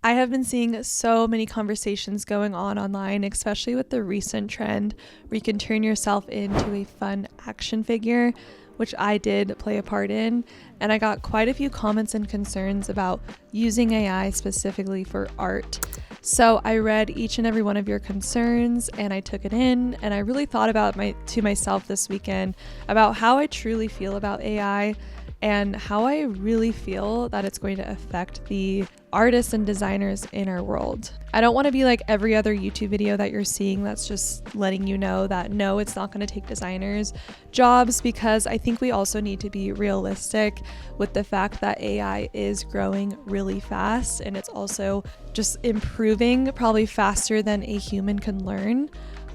I have been seeing so many conversations going on online, especially with the recent trend where you can turn yourself into a fun action figure, which I did play a part in. And I got quite a few comments and concerns about using AI specifically for art. So I read each and every one of your concerns and I took it in, and I really thought about to myself this weekend about how I truly feel about AI and how I really feel that it's going to affect the artists and designers in our world. I don't want to be like every other YouTube video that you're seeing that's just letting you know that no, it's not going to take designers' jobs, because I think we also need to be realistic with the fact that AI is growing really fast, and it's also just improving probably faster than a human can learn.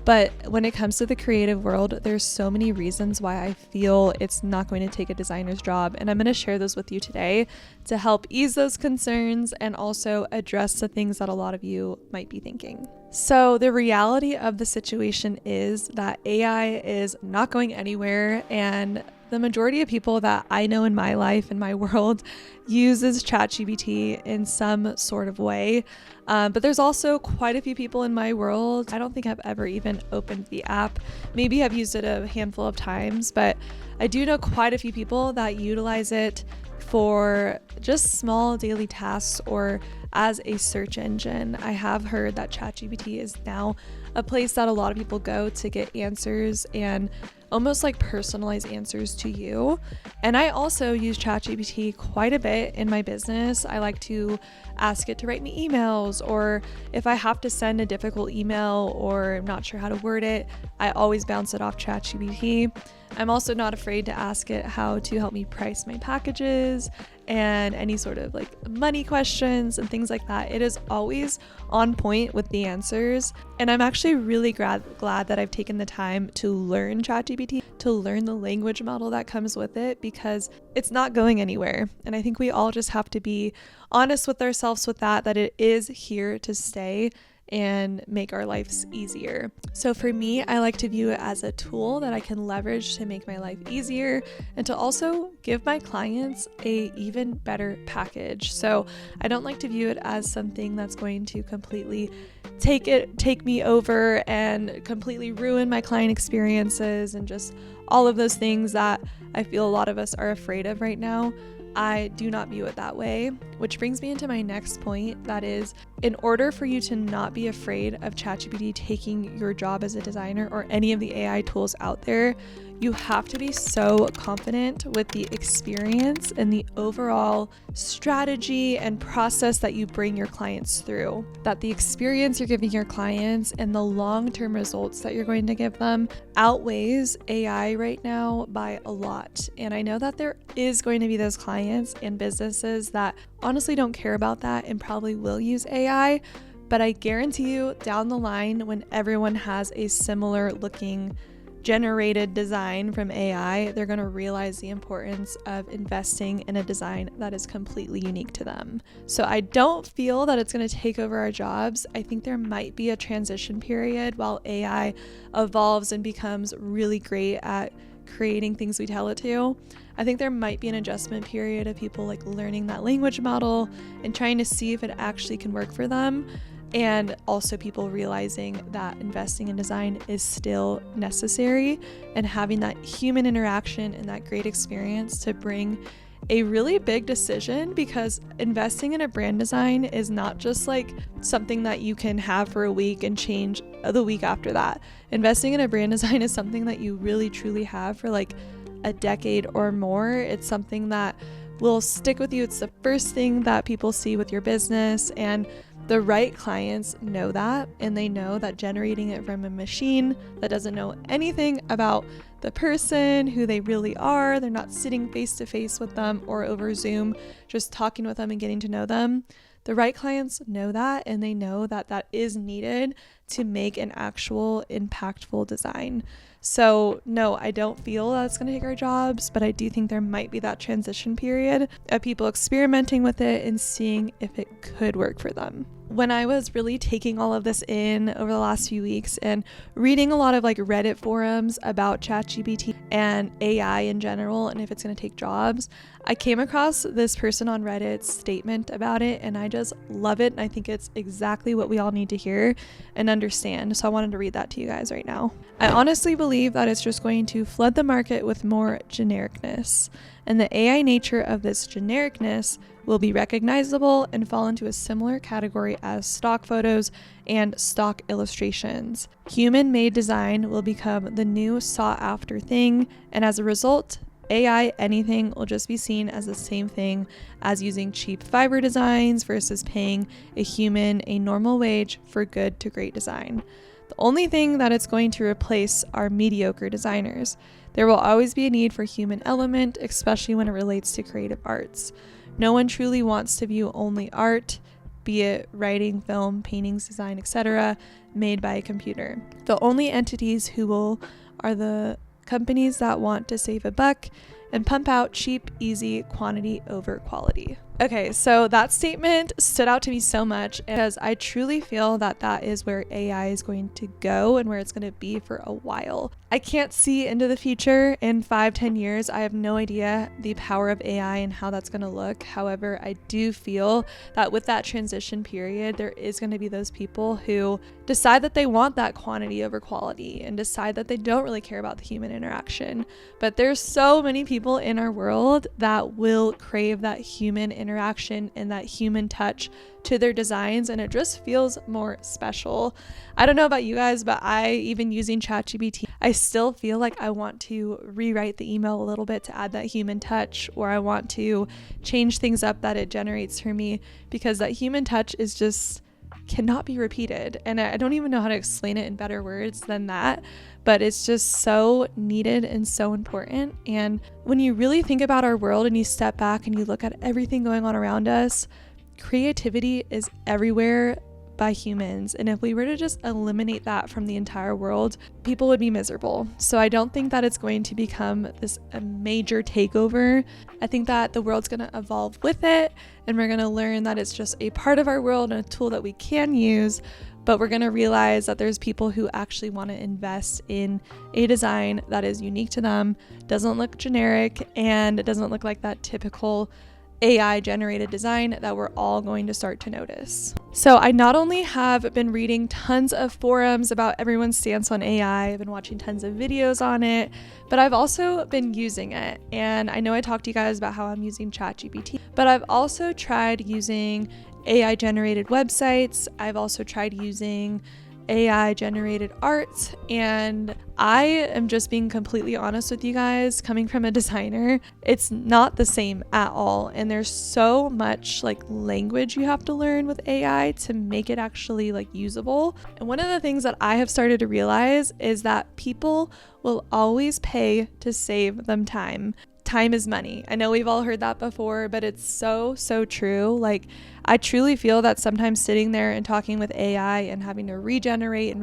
But when it comes to the creative world, there's so many reasons why I feel it's not going to take a designer's job. And I'm going to share those with you today to help ease those concerns and also address the things that a lot of you might be thinking. So the reality of the situation is that AI is not going anywhere, and the majority of people that I know in my life, in my world, uses ChatGPT in some sort of way. But there's also quite a few people in my world, I don't think I've ever even opened the app. Maybe I've used it a handful of times, but I do know quite a few people that utilize it for just small daily tasks or as a search engine. I have heard that ChatGPT is now a place that a lot of people go to get answers and almost like personalized answers to you. And I also use ChatGPT quite a bit in my business. I like to ask it to write me emails, or if I have to send a difficult email or I'm not sure how to word it, I always bounce it off ChatGPT. I'm also not afraid to ask it how to help me price my packages and any sort of like money questions and things like that. It is always on point with the answers. And I'm actually really glad that I've taken the time to learn ChatGPT, to learn the language model that comes with it, because it's not going anywhere. And I think we all just have to be honest with ourselves with that it is here to stay and make our lives easier. So for me, I like to view it as a tool that I can leverage to make my life easier and to also give my clients a even better package. So I don't like to view it as something that's going to completely take me over and completely ruin my client experiences and just all of those things that I feel a lot of us are afraid of right now. I do not view it that way, which brings me into my next point. That is, in order for you to not be afraid of ChatGPT taking your job as a designer or any of the AI tools out there, you have to be so confident with the experience and the overall strategy and process that you bring your clients through. That the experience you're giving your clients and the long-term results that you're going to give them outweighs AI right now by a lot. And I know that there is going to be those clients and businesses that honestly don't care about that and probably will use AI. But I guarantee you, down the line, when everyone has a similar looking generated design from AI, they're going to realize the importance of investing in a design that is completely unique to them. So I don't feel that it's going to take over our jobs. I think there might be a transition period while AI evolves and becomes really great at creating things we tell it to. I think there might be an adjustment period of people like learning that language model and trying to see if it actually can work for them. And also people realizing that investing in design is still necessary and having that human interaction and that great experience to bring a really big decision, because investing in a brand design is not just like something that you can have for a week and change the week after that. Investing in a brand design is something that you really truly have for like a decade or more. It's something that will stick with you. It's the first thing that people see with your business, and the right clients know that, and they know that generating it from a machine that doesn't know anything about the person, who they really are, they're not sitting face to face with them or over Zoom, just talking with them and getting to know them. The right clients know that, and they know that that is needed to make an actual impactful design. So no, I don't feel that's going to take our jobs, but I do think there might be that transition period of people experimenting with it and seeing if it could work for them. When I was really taking all of this in over the last few weeks and reading a lot of like Reddit forums about ChatGPT and AI in general and if it's going to take jobs, I came across this person on Reddit's statement about it, and I just love it. And I think it's exactly what we all need to hear and understand. So I wanted to read that to you guys right now. I honestly believe that it's just going to flood the market with more genericness, and the AI nature of this genericness will be recognizable and fall into a similar category as stock photos and stock illustrations. Human-made design will become the new sought-after thing, and as a result, AI anything will just be seen as the same thing as using cheap Fiverr designs versus paying a human a normal wage for good to great design. The only thing that it's going to replace are mediocre designers. There will always be a need for human element, especially when it relates to creative arts. No one truly wants to view only art, be it writing, film, paintings, design, etc., made by a computer. The only entities who will are the companies that want to save a buck and pump out cheap, easy, quantity over quality. Okay, so that statement stood out to me so much because I truly feel that that is where AI is going to go and where it's going to be for a while. I can't see into the future in 5-10 years. I have no idea the power of AI and how that's going to look. However, I do feel that with that transition period, there is going to be those people who decide that they want that quantity over quality and decide that they don't really care about the human interaction. But there's so many people in our world that will crave that human interaction and that human touch to their designs, and it just feels more special. I don't know about you guys, but even using ChatGPT, I still feel like I want to rewrite the email a little bit to add that human touch, or I want to change things up that it generates for me, because that human touch is just cannot be repeated. And I don't even know how to explain it in better words than that, but it's just so needed and so important. And when you really think about our world and you step back and you look at everything going on around us, creativity is everywhere by humans. And if we were to just eliminate that from the entire world, people would be miserable. So I don't think that it's going to become a major takeover. I think that the world's going to evolve with it, and we're going to learn that it's just a part of our world and a tool that we can use. But we're going to realize that there's people who actually want to invest in a design that is unique to them, doesn't look generic, and it doesn't look like that typical AI generated design that we're all going to start to notice. So I not only have been reading tons of forums about everyone's stance on AI, I've been watching tons of videos on it, but I've also been using it. And I know I talked to you guys about how I'm using ChatGPT, but I've also tried using AI generated websites. I've also tried using AI generated art, and I am just being completely honest with you guys. Coming from a designer, it's not the same at all, and there's so much like language you have to learn with AI to make it actually like usable. And one of the things that I have started to realize is that people will always pay to save them time. Time is money. I know we've all heard that before, but it's so true. Like, I truly feel that sometimes sitting there and talking with AI and having to regenerate,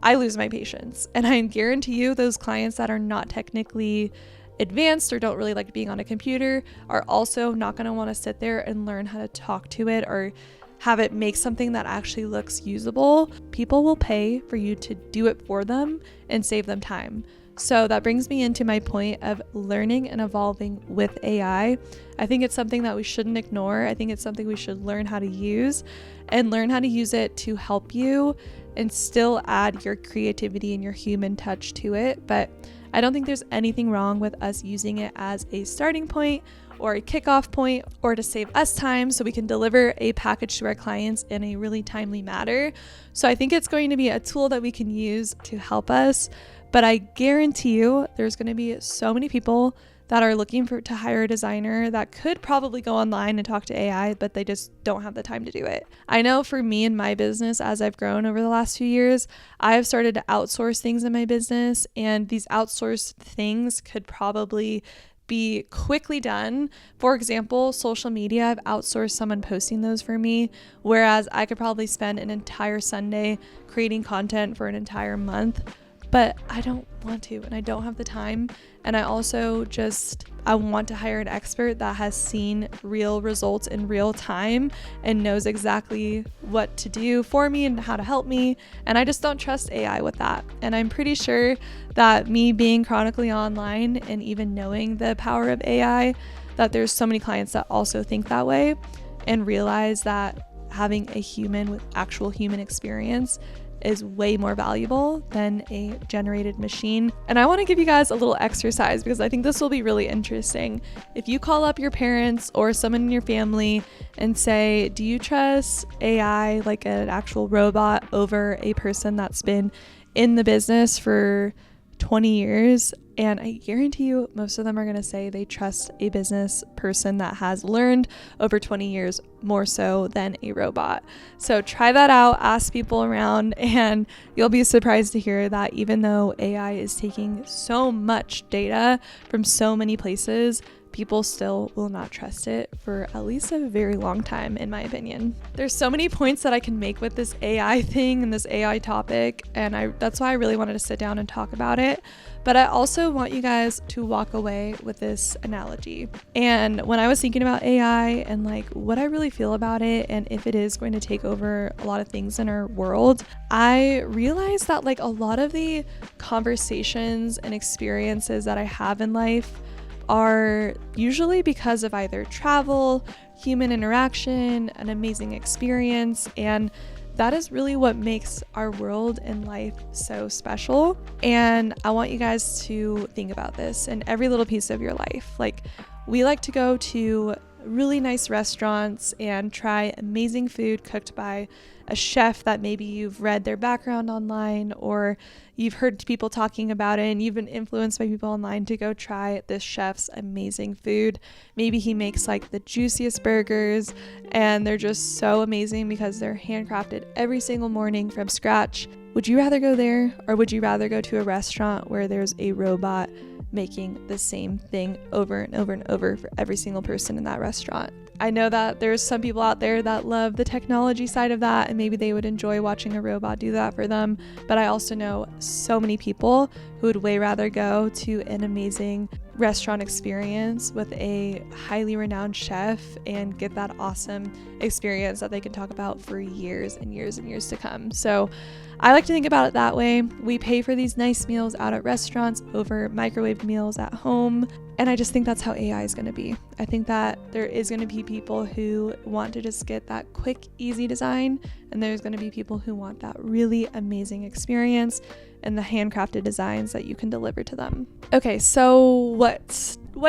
I lose my patience. And I guarantee you those clients that are not technically advanced or don't really like being on a computer are also not going to want to sit there and learn how to talk to it or have it make something that actually looks usable. People will pay for you to do it for them and save them time. So that brings me into my point of learning and evolving with AI. I think it's something that we shouldn't ignore. I think it's something we should learn how to use and learn how to use it to help you and still add your creativity and your human touch to it. But I don't think there's anything wrong with us using it as a starting point or a kickoff point or to save us time so we can deliver a package to our clients in a really timely manner. So I think it's going to be a tool that we can use to help us. But I guarantee you there's going to be so many people that are looking to hire a designer that could probably go online and talk to AI, but they just don't have the time to do it. I know for me and my business, as I've grown over the last few years, I have started to outsource things in my business, and these outsourced things could probably be quickly done. For example, social media, I've outsourced someone posting those for me, whereas I could probably spend an entire Sunday creating content for an entire month, but I don't want to, and I don't have the time. And I also I want to hire an expert that has seen real results in real time and knows exactly what to do for me and how to help me. And I just don't trust AI with that. And I'm pretty sure that me being chronically online and even knowing the power of AI, that there's so many clients that also think that way and realize that having a human with actual human experience is way more valuable than a generated machine. And I want to give you guys a little exercise because I think this will be really interesting. If you call up your parents or someone in your family and say, do you trust AI, like an actual robot, over a person that's been in the business for 20 years? And I guarantee you most of them are going to say they trust a business person that has learned over 20 years more so than a robot. So try that out, ask people around, and you'll be surprised to hear that even though AI is taking so much data from so many places, people still will not trust it for at least a very long time, in my opinion. There's so many points that I can make with this AI thing and this AI topic, and that's why I really wanted to sit down and talk about it. But I also want you guys to walk away with this analogy. And when I was thinking about AI and like what I really feel about it and if it is going to take over a lot of things in our world, I realized that like a lot of the conversations and experiences that I have in life are usually because of either travel, human interaction, an amazing experience, and that is really what makes our world and life so special. And I want you guys to think about this in every little piece of your life. Like, we like to go to really nice restaurants and try amazing food cooked by a chef that maybe you've read their background online or you've heard people talking about it and you've been influenced by people online to go try this chef's amazing food. Maybe he makes like the juiciest burgers and they're just so amazing because they're handcrafted every single morning from scratch. Would you rather go there, or would you rather go to a restaurant where there's a robot making the same thing over and over and over for every single person in that restaurant? I know that there's some people out there that love the technology side of that, and maybe they would enjoy watching a robot do that for them. But I also know so many people who would way rather go to an amazing restaurant experience with a highly renowned chef and get that awesome experience that they can talk about for years and years and years to come. So I like to think about it that way. We pay for these nice meals out at restaurants over microwave meals at home. And I just think that's how AI is going to be. I think that there is going to be people who want to just get that quick, easy design. And there's going to be people who want that really amazing experience and the handcrafted designs that you can deliver to them. Okay, so what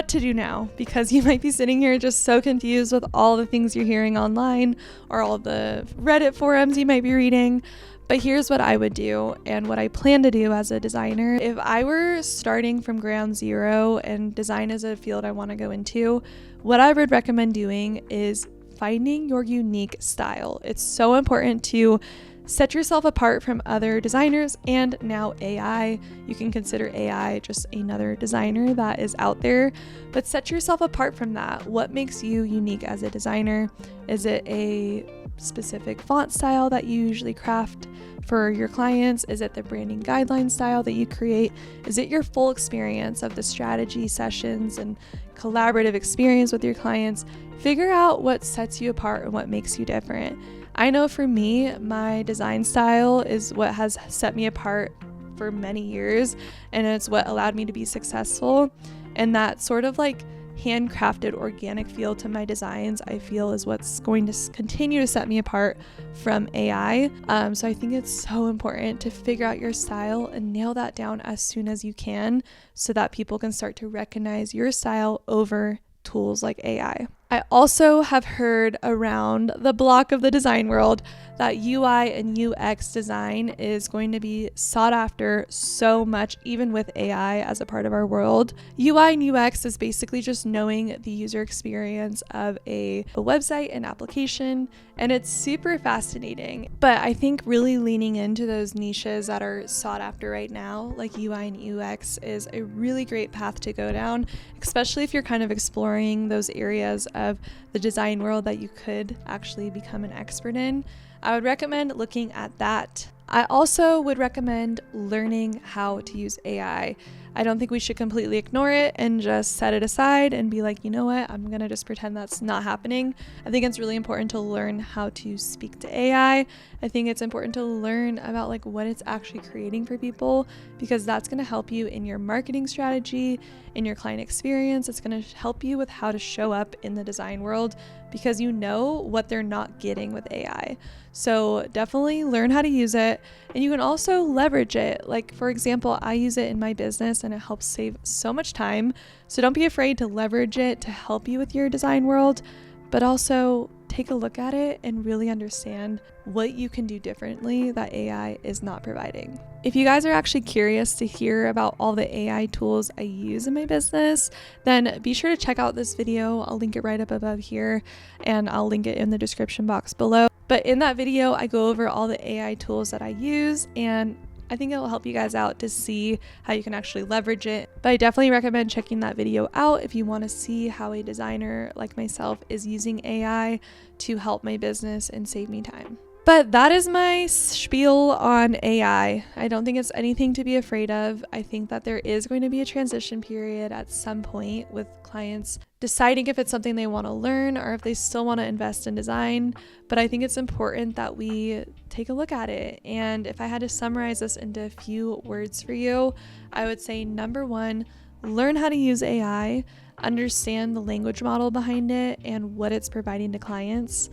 to do now? Because you might be sitting here just so confused with all the things you're hearing online or all the Reddit forums you might be reading. But here's what I would do and what I plan to do as a designer. If I were starting from ground zero and design is a field I want to go into, what I would recommend doing is finding your unique style. It's so important to set yourself apart from other designers and now AI. You can consider AI just another designer that is out there, but set yourself apart from that. What makes you unique as a designer? Is it a specific font style that you usually craft for your clients? Is it the branding guideline style that you create? Is it your full experience of the strategy sessions and collaborative experience with your clients? Figure out what sets you apart and what makes you different. I know for me, my design style is what has set me apart for many years, and it's what allowed me to be successful. And that sort of like handcrafted organic feel to my designs, I feel is what's going to continue to set me apart from AI. So I think it's so important to figure out your style and nail that down as soon as you can so that people can start to recognize your style over tools like AI. I also have heard around the block of the design world that UI and UX design is going to be sought after so much, even with AI as a part of our world. UI and UX is basically just knowing the user experience of a website and application, and it's super fascinating. But I think really leaning into those niches that are sought after right now, like UI and UX, is a really great path to go down, especially if you're kind of exploring those areas of the design world that you could actually become an expert in. I would recommend looking at that. I also would recommend learning how to use AI. I don't think we should completely ignore it and just set it aside and be like, you know what, I'm gonna just pretend that's not happening. I think it's really important to learn how to speak to AI. I think it's important to learn about like what it's actually creating for people, because that's gonna help you in your marketing strategy, in your client experience. It's gonna help you with how to show up in the design world, because you know what they're not getting with AI. So definitely learn how to use it, and you can also leverage it. Like, for example, I use it in my business and it helps save so much time. So don't be afraid to leverage it to help you with your design world, but also take a look at it and really understand what you can do differently that AI is not providing. If you guys are actually curious to hear about all the AI tools I use in my business, then be sure to check out this video. I'll link it right up above here, and I'll link it in the description box below. But in that video, I go over all the AI tools that I use, and I think it will help you guys out to see how you can actually leverage it. But I definitely recommend checking that video out if you want to see how a designer like myself is using AI to help my business and save me time. But that is my spiel on AI. I don't think it's anything to be afraid of. I think that there is going to be a transition period at some point with clients deciding if it's something they want to learn or if they still want to invest in design. But I think it's important that we take a look at it. And if I had to summarize this into a few words for you, I would say number one, learn how to use AI, understand the language model behind it and what it's providing to clients.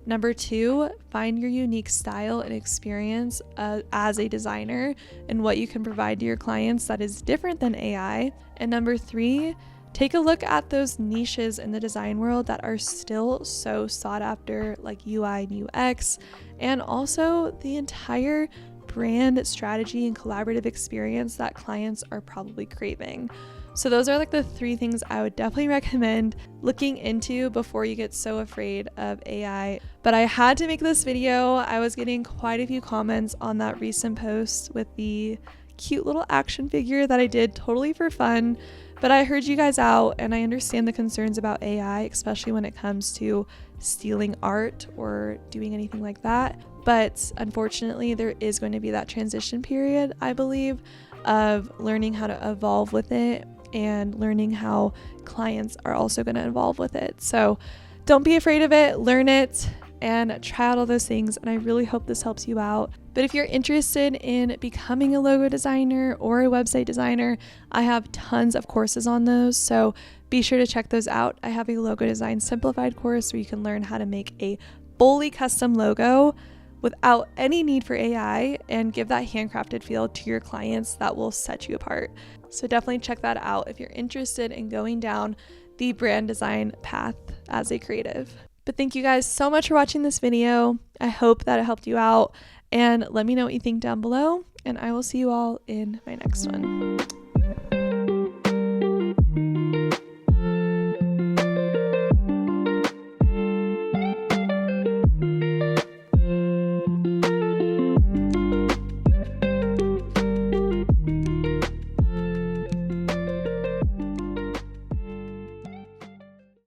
Number two, find your unique style and experience as a designer and what you can provide to your clients that is different than AI. And number three, take a look at those niches in the design world that are still so sought after, like UI and UX, and also the entire brand strategy and collaborative experience that clients are probably craving. So those are like the three things I would definitely recommend looking into before you get so afraid of AI. But I had to make this video. I was getting quite a few comments on that recent post with the cute little action figure that I did totally for fun. But I heard you guys out, and I understand the concerns about AI, especially when it comes to stealing art or doing anything like that. But unfortunately, there is going to be that transition period, I believe, of learning how to evolve with it and learning how clients are also going to evolve with it. So don't be afraid of it, learn it, and try out all those things. And I really hope this helps you out. But if you're interested in becoming a logo designer or a website designer, I have tons of courses on those. So be sure to check those out. I have a logo design simplified course where you can learn how to make a fully custom logo without any need for AI and give that handcrafted feel to your clients that will set you apart. So definitely check that out if you're interested in going down the brand design path as a creative. But thank you guys so much for watching this video. I hope that it helped you out, and let me know what you think down below, and I will see you all in my next one.